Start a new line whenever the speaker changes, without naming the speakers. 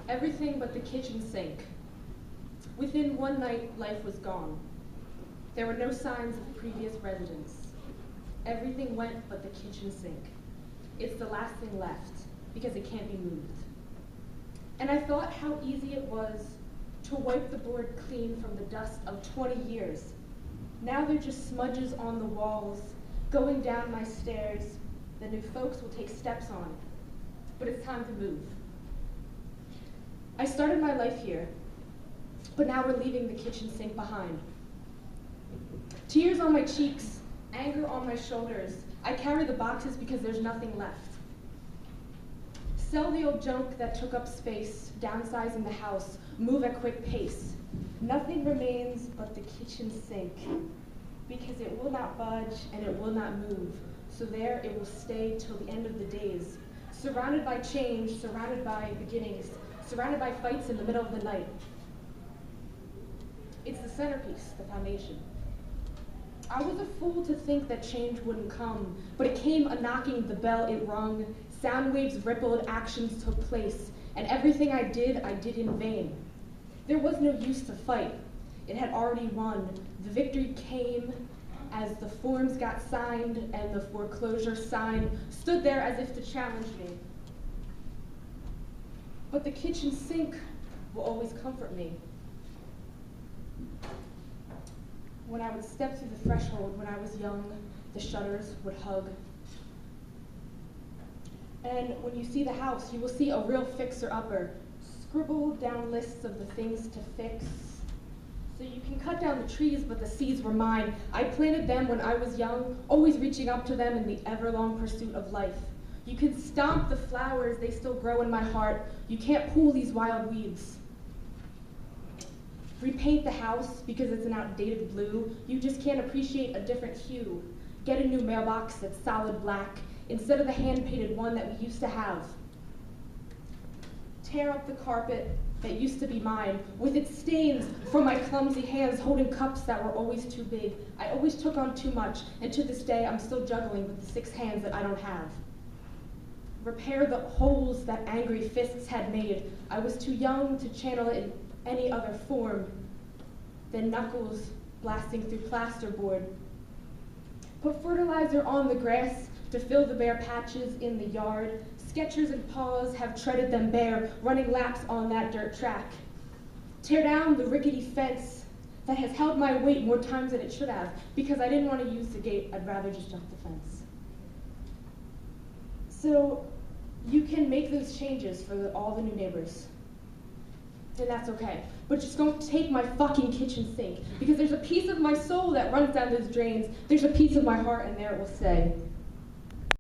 Everything but the kitchen sink. Within one night, life was gone. There were no signs of previous residents. Everything went but the kitchen sink. It's the last thing left, because it can't be moved. And I thought how easy it was to wipe the board clean from the dust of 20 years. Now they're just smudges on the walls, going down my stairs that new folks will take steps on. But it's time to move. I started my life here, but now we're leaving the kitchen sink behind. Tears on my cheeks, anger on my shoulders. I carry the boxes because there's nothing left. Sell the old junk that took up space, downsizing the house, move at quick pace. Nothing remains but the kitchen sink, because it will not budge and it will not move. So there it will stay till the end of the days, surrounded by change, surrounded by beginnings, surrounded by fights in the middle of the night. It's the centerpiece, the foundation. I was a fool to think that change wouldn't come, but it came a-knocking, the bell it rung, sound waves rippled, actions took place, and everything I did in vain. There was no use to fight. It had already won. The victory came as the forms got signed and the foreclosure sign stood there as if to challenge me. But the kitchen sink will always comfort me. When I would step through the threshold when I was young, the shutters would hug. And when you see the house, you will see a real fixer-upper, scribbled down lists of the things to fix. So you can cut down the trees, but the seeds were mine. I planted them when I was young, always reaching up to them in the ever-long pursuit of life. You can stomp the flowers, they still grow in my heart. You can't pull these wild weeds. Repaint the house because it's an outdated blue. You just can't appreciate a different hue. Get a new mailbox that's solid black instead of the hand-painted one that we used to have. Tear up the carpet that used to be mine with its stains from my clumsy hands holding cups that were always too big. I always took on too much, and to this day I'm still juggling with the 6 hands that I don't have. Repair the holes that angry fists had made. I was too young to channel it in any other form than knuckles blasting through plasterboard. Put fertilizer on the grass to fill the bare patches in the yard. Sketchers and paws have treaded them bare, running laps on that dirt track. Tear down the rickety fence that has held my weight more times than it should have, because I didn't want to use the gate, I'd rather just jump the fence. So you can make those changes for all the new neighbors. And that's okay. But just don't take my fucking kitchen sink, because there's a piece of my soul that runs down those drains. There's a piece of my heart, and there it will stay.